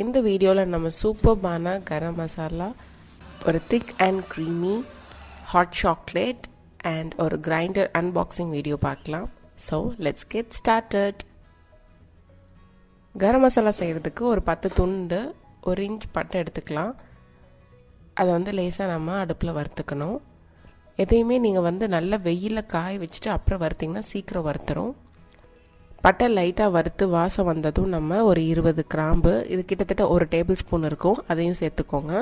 இந்த வீடியோவில் நம்ம சூப்பர்பான கரம் மசாலா, ஒரு thick and creamy hot chocolate and ஒரு கிரைண்டர் அன்பாக்சிங் வீடியோ பார்க்கலாம். So let's get started. Garam masala செய்கிறதுக்கு ஒரு 10 துண்டு 1 இன்ச் பட்டை எடுத்துக்கலாம். அதை லேசாக நம்ம அடுப்பில் வறுத்துக்கணும். எதையுமே நீங்கள் நல்ல வெயிலில் காய வச்சுட்டு அப்புறம் வறுத்திங்கன்னா சீக்கிரம் வறுத்துரும். பட்டை லைட்டாக வறுத்து வாசம் வந்ததும் நம்ம ஒரு 20 கிராம்பு, இது கிட்டத்தட்ட 1 டேபிள் ஸ்பூன் இருக்கும், அதையும் சேர்த்துக்கோங்க.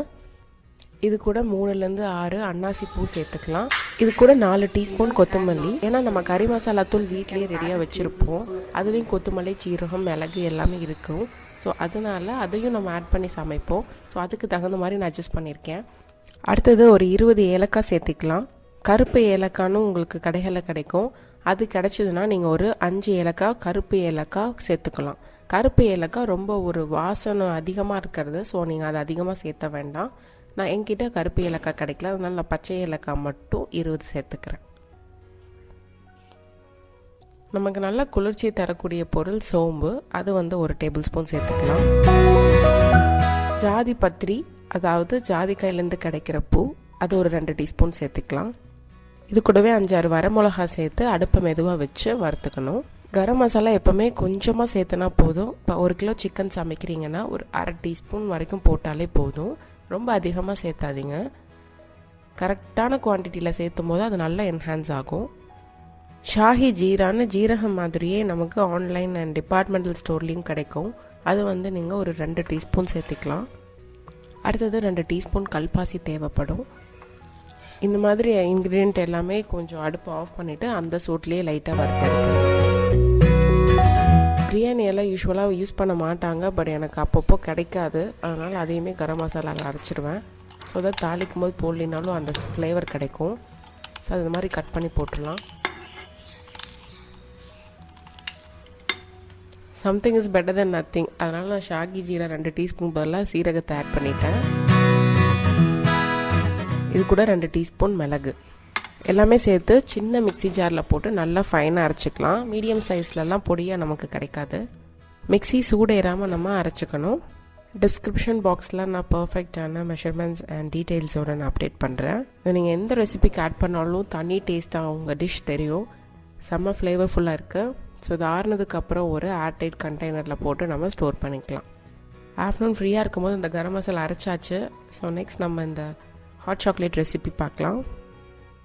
இது கூட 3லேருந்து 6 அன்னாசி பூ சேர்த்துக்கலாம். இது கூட 4 டீஸ்பூன் கொத்தமல்லி. ஏன்னா நம்ம கறி மசாலா தூள் வீட்லேயே ரெடியாக வச்சுருப்போம், அதுலேயும் கொத்தமல்லி, சீரகம், மிளகு எல்லாமே இருக்கும். ஸோ அதனால் அதையும் நம்ம ஆட் பண்ணி சமைப்போம். ஸோ அதுக்கு தகுந்த மாதிரி நான் அட்ஜஸ்ட் பண்ணியிருக்கேன். அடுத்தது ஒரு 20 ஏலக்காய் சேர்த்திக்கலாம். கருப்பு ஏலக்காய்னு உங்களுக்கு கடைகளில் கிடைக்கும். அது கிடச்சிதுன்னா நீங்கள் ஒரு 5 ஏலக்காய் கருப்பு ஏலக்காய் சேர்த்துக்கலாம். கருப்பு ஏலக்காய் ரொம்ப ஒரு வாசனை அதிகமாக இருக்கிறது, ஸோ நீங்கள் அதை அதிகமாக சேர்த்த வேண்டாம். நான் என்கிட்ட கருப்பு ஏலக்காய் கிடைக்கல, அதனால் நான் பச்சை ஏலக்காய் மட்டும் 20 சேர்த்துக்கிறேன். நமக்கு நல்ல குளிர்ச்சி தரக்கூடிய பொருள் சோம்பு, அது 1 டேபிள் ஸ்பூன் சேர்த்துக்கலாம். ஜாதி பத்திரி, அதாவது ஜாதிக்காயிலேருந்து கிடைக்கிற பூ, அது ஒரு 2 டீஸ்பூன் சேர்த்துக்கலாம். இது கூடவே 5-6 வரமிளகா சேர்த்து அடுப்பை மெதுவாக வச்சு வறுத்துக்கணும். கரம் மசாலா எப்போவுமே கொஞ்சமாக சேர்த்துனா போதும். இப்போ 1 கிலோ சிக்கன் சமைக்கிறீங்கன்னா ஒரு 1/2 டீஸ்பூன் வரைக்கும் போட்டாலே போதும். ரொம்ப அதிகமாக சேர்த்தாதீங்க. கரெக்டான குவான்டிட்டியில் சேர்த்தும் போது அது நல்லா என்ஹான்ஸ் ஆகும். ஷாஹி ஜீரான்னு ஜீரகம் மாதிரியே நமக்கு ஆன்லைன் அண்ட் டிபார்ட்மெண்டல் ஸ்டோர்லேயும் கிடைக்கும். அது நீங்கள் ஒரு 2 டீஸ்பூன் சேர்த்துக்கலாம். அடுத்தது 2 டீஸ்பூன் கல்பாசி தேவைப்படும். இந்த மாதிரி இன்க்ரீடியன்ட் எல்லாமே கொஞ்சம் அடுப்பு ஆஃப் பண்ணிவிட்டு அந்த சூட்லேயே லைட்டாக வறுத்தெடுத்துக்கலாம். பிரியாணி எல்லாம் யூஸ்வலாக யூஸ் பண்ண மாட்டாங்க, பட் எனக்கு அப்பப்போ கிடைக்காது, அதனால் அதையுமே கரம் மசாலாவில் அரைச்சிடுவேன். ஸோ அதை தாளிக்கும் போது போடலினாலும் அந்த ஃப்ளேவர் கிடைக்கும். ஸோ அது மாதிரி கட் பண்ணி போட்டுடலாம். Something is better then nothing. அதனால் நான் ஷாகி ஜீரா 2 டீஸ்பூன் பதிலாக சீரகத்தை ஆட் பண்ணிட்டேன். இது கூட 2 டீஸ்பூன் மிளகு எல்லாமே சேர்த்து சின்ன மிக்ஸி ஜாரில் போட்டு நல்லா ஃபைனாக அரைச்சிக்கலாம். மீடியம் சைஸ்லலாம் பொடியாக நமக்கு கிடைக்காது. மிக்ஸி சூடேறாமல் நம்ம அரைச்சிக்கணும். டிஸ்கிரிப்ஷன் பாக்ஸில் நான் பர்ஃபெக்டான மெஷர்மெண்ட்ஸ் அண்ட் டீட்டெயில்ஸோடு நான் அப்டேட் பண்ணுறேன். நீங்கள் எந்த ரெசிபிக்கு ஆட் பண்ணாலும் தனி டேஸ்ட்டாக உங்கள் டிஷ் தெரியும். செம்ம ஃப்ளேவர்ஃபுல்லாக இருக்குது. ஸோ இது ஆறுனதுக்கப்புறம் ஒரு ஏர்டைட் கண்டெய்னரில் போட்டு நம்ம ஸ்டோர் பண்ணிக்கலாம். ஆஃப்டர்நூன் ஃப்ரீயாக இருக்கும்போது இந்த கரம் மசாலா அரைச்சாச்சு. ஸோ நெக்ஸ்ட் நம்ம இந்த ஹாட் சாக்லேட் ரெசிபி பார்க்கலாம்.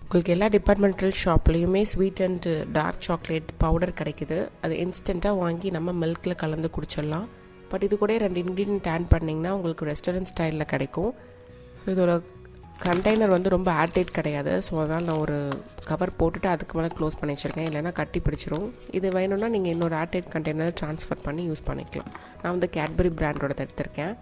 உங்களுக்கு எல்லா டிபார்ட்மெண்டல் ஷாப்லேயுமே sweet and dark chocolate powder கிடைக்குது. அது இன்ஸ்டண்ட்டாக வாங்கி நம்ம மில்கில் கலந்து குடிச்சிடலாம். பட் இது கூட 2 இன்க்ரீடியன்ட் ஆட் பண்ணிங்கன்னா உங்களுக்கு ரெஸ்டாரண்ட் ஸ்டைலில் கிடைக்கும். ஸோ இதோட கண்டெய்னர் ரொம்ப ஏர்டைட் கிடையாது. ஸோ அதனால் நான் ஒரு கவர் போட்டுட்டு அதுக்கு மேலே க்ளோஸ் பண்ணி வச்சுருக்கேன், இல்லைனா கட்டி பிடிச்சிரும். இது வேணும்னா நீங்கள் இன்னொரு ஏர்டைட் கண்டெய்னர் ட்ரான்ஸ்ஃபர் பண்ணி யூஸ் பண்ணிக்கலாம். நான் கேட்பரி பிராண்டோட எடுத்திருக்கேன்.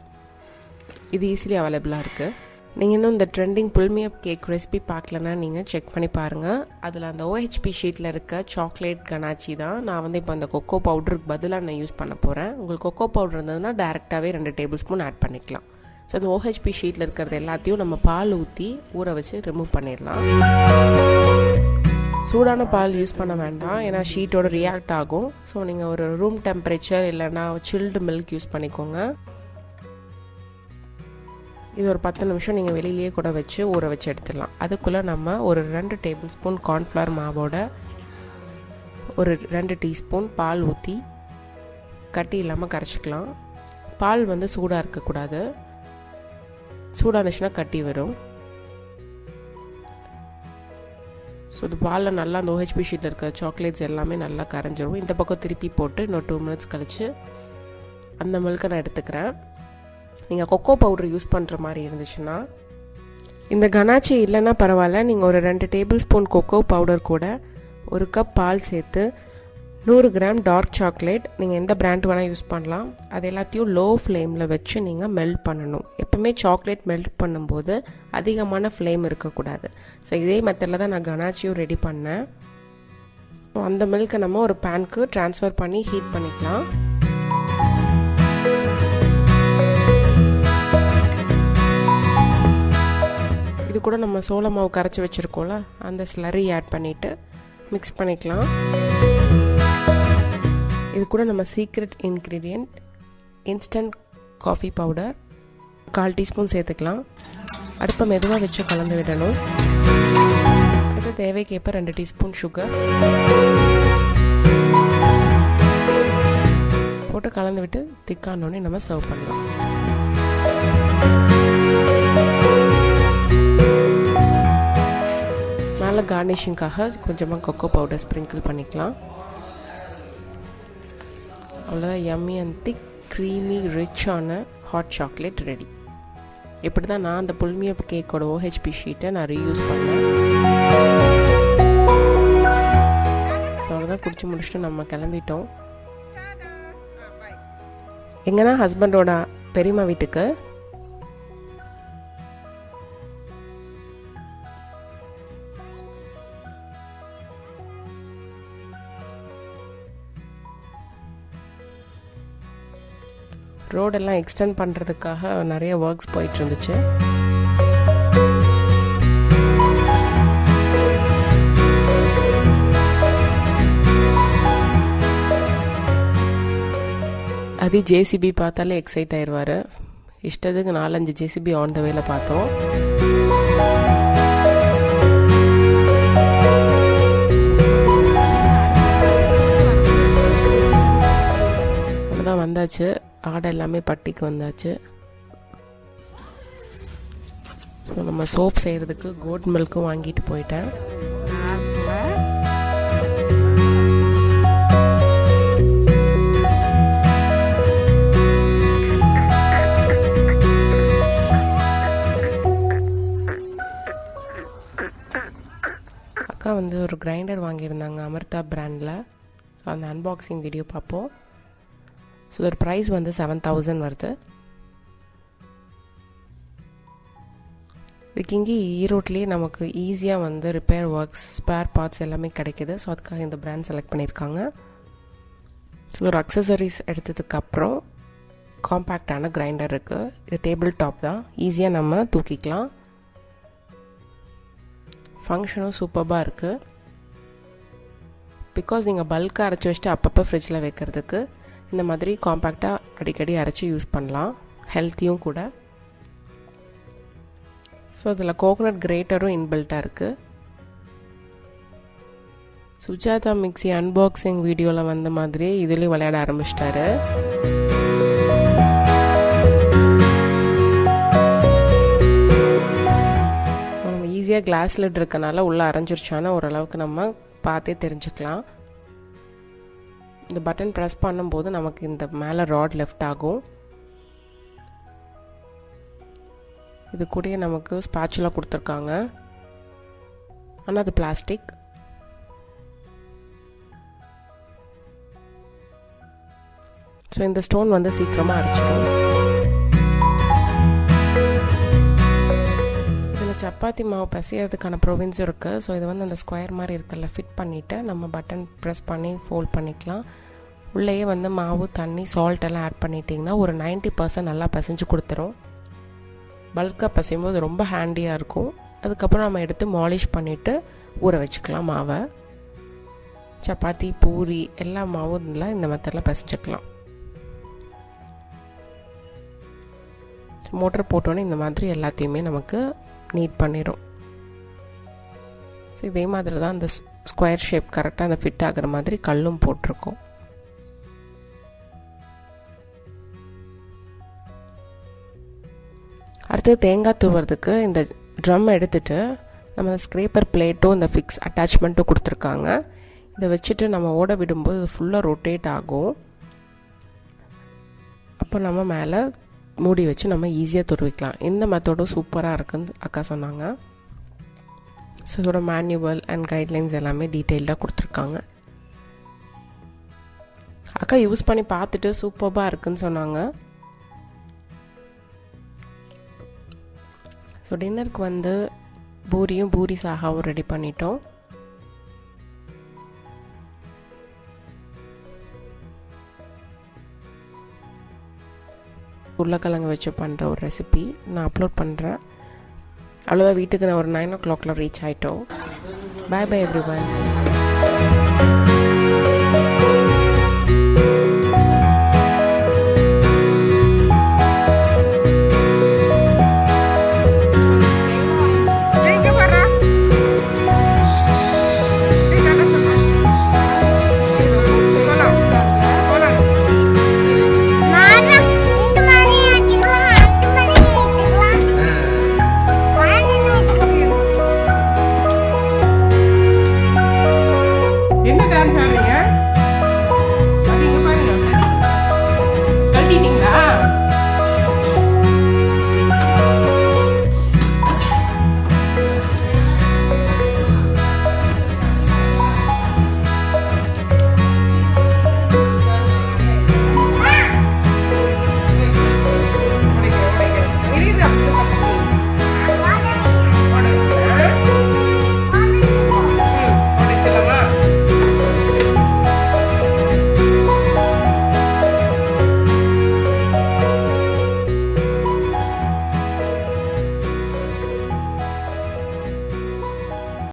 இது ஈஸிலி அவைலபிளாக இருக்குது. நீங்கள் இன்னும் இந்த ட்ரெண்டிங் புல்மியப் கேக் ரெசிபி பார்க்கலன்னா நீங்கள் செக் பண்ணி பாருங்கள். அதில் அந்த OHP ஷீட்டில் இருக்க சாக்லேட் கனாச்சி தான் நான் இப்போ அந்த கொக்கோ பவுடருக்கு பதிலாக நான் யூஸ் பண்ண போகிறேன். உங்களுக்கு கொக்கோ பவுடர் இருந்ததுன்னா டேரெக்டாகவே 2 டேபிள் ஸ்பூன் ஆட் பண்ணிக்கலாம். ஸோ அந்த OHP ஷீட்டில் இருக்கிறது எல்லாத்தையும் நம்ம பால் ஊற்றி ஊற வச்சு ரிமூவ் பண்ணிடலாம். சூடான பால் யூஸ் பண்ண வேண்டாம், ஏன்னா ஷீட்டோட ரியாக்ட் ஆகும். ஸோ நீங்கள் ஒரு ரூம் டெம்பரேச்சர் இல்லைனா சில்டு மில்க் யூஸ் பண்ணிக்கோங்க. இது ஒரு 10 நிமிஷம் நீங்கள் வெளியிலேயே கூட வச்சு ஊற வச்சு எடுத்துடலாம். அதுக்குள்ளே நம்ம ஒரு 2 டேபிள் ஸ்பூன் கார்ன்ஃப்ளவர் மாவோட ஒரு 2 டீஸ்பூன் பால் ஊற்றி கட்டி இல்லாமல் கரைச்சிக்கலாம். பால் சூடாக இருக்கக்கூடாது, சூடாக இருந்துச்சுன்னா கட்டி வரும். ஸோ இது பாலில் நல்லா அந்த OHP ஷீட்டில் இருக்க சாக்லேட்ஸ் எல்லாமே நல்லா கரைஞ்சிரும். இந்த பக்கம் திருப்பி போட்டு இன்னும் 2 மினிட்ஸ் கழித்து அந்த மில்கை நான் எடுத்துக்கிறேன். நீங்கள் கொக்கோ பவுடர் யூஸ் பண்ணுற மாதிரி இருந்துச்சுன்னா, இந்த கனாச்சி இல்லைன்னா பரவாயில்ல, நீங்கள் ஒரு 2 டேபிள் ஸ்பூன் கொக்கோ பவுடர் கூட 1 கப் பால் சேர்த்து 100 கிராம் டார்க் சாக்லேட், நீங்கள் எந்த பிராண்ட் வேணால் யூஸ் பண்ணலாம், அது எல்லாத்தையும் லோ ஃப்ளேமில் வச்சு நீங்கள் மெல்ட் பண்ணணும். எப்போவுமே சாக்லேட் மெல்ட் பண்ணும்போது அதிகமான ஃப்ளேம் இருக்கக்கூடாது. ஸோ இதே மெத்தடில் தான் நான் கனாச்சியும் ரெடி பண்ணேன். ஸோ அந்த மில்கை நம்ம ஒரு பேனுக்கு ட்ரான்ஸ்ஃபர் பண்ணி ஹீட் பண்ணிக்கலாம். இது கூட நம்ம சோள மாவு கரைச்சி வச்சுருக்கோம்ல, அந்த ஸ்லரி ஆட் பண்ணிவிட்டு மிக்ஸ் பண்ணிக்கலாம். இது கூட நம்ம secret ingredient instant coffee powder 1/4 teaspoon சேர்த்துக்கலாம். அடுப்பை மெதுவாக வச்சு கலந்து விடணும். அடுத்து தேவைக்கேற்ப 2 டீஸ்பூன் சுகர் போட்டு கலந்து விட்டு திக்கானோடனே நம்ம சர்வ் பண்ணலாம். மேலே கார்னிஷிங்காக கொஞ்சமாக கொக்கோ பவுடர் ஸ்ப்ரிங்கிள் பண்ணிக்கலாம். அவ்வளோதான், யம்மி அண்ட் திக் க்ரீமி ரிச்சான ஹாட் சாக்லேட் ரெடி. இப்படி தான் நான் அந்த புல்மிய கேக்கோட OHP ஷீட்டை நான் ரீயூஸ் பண்ணேன். ஸோ அவ்வளோதான், குடிச்சு முடிச்சுட்டு நம்ம கிளம்பிட்டோம். எங்கன்னா ஹஸ்பண்டோட பெரியம்மா வீட்டுக்கு. ரோடெல்லாம் எக்ஸ்டெண்ட் பண்ணுறதுக்காக நிறைய ஒர்க்ஸ் போயிட்டு இருந்துச்சு. அது ஜேசிபி பார்த்தாலே எக்ஸைட் ஆயிடுவார். இஷ்டத்துக்கு 4-5 ஜேசிபி ஆன் த வேல பார்த்தோம். அவ்வளோதான், வந்தாச்சு. ஆடை எல்லாமே பட்டிக்கு வந்தாச்சு. ஸோ நம்ம சோப் செய்கிறதுக்கு கோட் மில்க்கும் வாங்கிட்டு போயிட்டேன். அக்கா வந்து ஒரு கிரைண்டர் வாங்கியிருந்தாங்க அமிர்தா பிராண்டில். ஸோ அந்த அன்பாக்சிங் வீடியோ பார்ப்போம். ஸோ இதோட ப்ரைஸ் வந்து 7,000 வருது. இதுக்கு இங்கே ஈரோட்லேயே நமக்கு ஈஸியாக வந்து ரிப்பேர் ஒர்க்ஸ், ஸ்பேர் பார்ட்ஸ் எல்லாமே கிடைக்கிது. ஸோ அதுக்காக இந்த பிராண்ட் செலக்ட் பண்ணியிருக்காங்க. ஸோ ஒரு அக்சசரிஸ் எடுத்ததுக்கப்புறம் காம்பேக்டான கிரைண்டர் இருக்குது. இது டேபிள் டாப் தான், ஈஸியாக நம்ம தூக்கிக்கலாம். ஃபங்க்ஷனும் சூப்பராக இருக்குது. பிகாஸ் நீங்கள் பல்காக அரைச்சி வச்சுட்டு அப்பப்போ ஃப்ரிட்ஜில் வைக்கிறதுக்கு இந்த மாதிரி காம்பேக்டாக அடிக்கடி அரைச்சி யூஸ் பண்ணலாம். ஹெல்த்தியும் கூட. ஸோ இதில் கோகோனட் கிரேட்டரும் இன்பில்ட்டாக இருக்குது. சுஜாதா மிக்ஸி அன்பாக்சிங் வீடியோவில் வந்த மாதிரியே இதுலேயும் விளையாட ஆரம்பிச்சிட்டாரு. நம்ம ஈஸியாக கிளாஸ் லிட் இருக்கனால உள்ளே அரைஞ்சிருச்சான ஓரளவுக்கு நம்ம பார்த்தே தெரிஞ்சுக்கலாம். இந்த பட்டன் ப்ரெஸ் பண்ணும்போது நமக்கு இந்த மேலே ராட் லெஃப்ட் ஆகும். இது கூடயே நமக்கு ஸ்பாச்சுலா கொடுத்துருக்காங்க, ஆனால் அது பிளாஸ்டிக். ஸோ இந்த ஸ்டோன் வந்து சீக்கிரமாக அரைச்சிடும். இதில் சப்பாத்தி மாவு பசியறதுக்கான ப்ரொவின்ஸும் இருக்குது. ஸோ இது வந்து அந்த ஸ்கொயர் மாதிரி இருக்குல்ல, ஃபிட் பண்ணிவிட்டு நம்ம பட்டன் ப்ரெஸ் பண்ணி ஃபோல்ட் பண்ணிக்கலாம். உள்ளேயே வந்து மாவு, தண்ணி, சால்ட் எல்லாம் ஆட் பண்ணிட்டிங்கன்னா ஒரு 90% நல்லா பசைஞ்சு கொடுத்துரும். பல்காக பசையும் போது ரொம்ப ஹேண்டியாக இருக்கும். அதுக்கப்புறம் நம்ம எடுத்து மாலிஷ் பண்ணிவிட்டு ஊற வச்சுக்கலாம் மாவை. சப்பாத்தி, பூரி எல்லா மாவும் இந்த மெத்தடில் பசைஞ்சிக்கலாம். மோட்டர் போட்டோன்னே இந்த மாதிரி எல்லாத்தையுமே நமக்கு நீட் பண்ணிடும். ஸோ இதே மாதிரி தான் அந்த ஸ்கொயர் ஷேப் கரெக்டாக அந்த ஃபிட் ஆகிற மாதிரி கல்லும் போட்டிருக்கோம். அடுத்து தேங்காய் துருவறதுக்கு இந்த ட்ரம் எடுத்துகிட்டு நம்ம அந்த ஸ்க்ரேப்பர் பிளேட்டும் இந்த ஃபிக்ஸ் அட்டாச்மெண்ட்டும் கொடுத்துருக்காங்க. இதை வச்சுட்டு நம்ம ஓட விடும்போது இது ஃபுல்லாக ரொட்டேட் ஆகும். அப்போ நம்ம மேலே மூடி வச்சு நம்ம ஈஸியாக துருவிக்கலாம். இந்த மெத்தடும் சூப்பராக இருக்குன்னு அக்கா சொன்னாங்க. ஸோ இதோட மேனுவல் அண்ட் கைட்லைன்ஸ் எல்லாமே டீட்டெயில்டாக கொடுத்துருக்காங்க. அக்கா யூஸ் பண்ணி பார்த்துட்டு சூப்பராக இருக்குன்னு சொன்னாங்க. ஸோ டின்னருக்கு வந்து பூரியும் பூரி சாகாவும் ரெடி பண்ணிட்டோம். உருளைக்கிழங்கு வச்சு பண்ணுற ஒரு ரெசிபி நான் அப்லோட் பண்ணுறேன். அவ்வளோதான், வீட்டுக்கு நான் ஒரு 9 o'clock ரீச் ஆகிட்டோம். Bye bye everyone.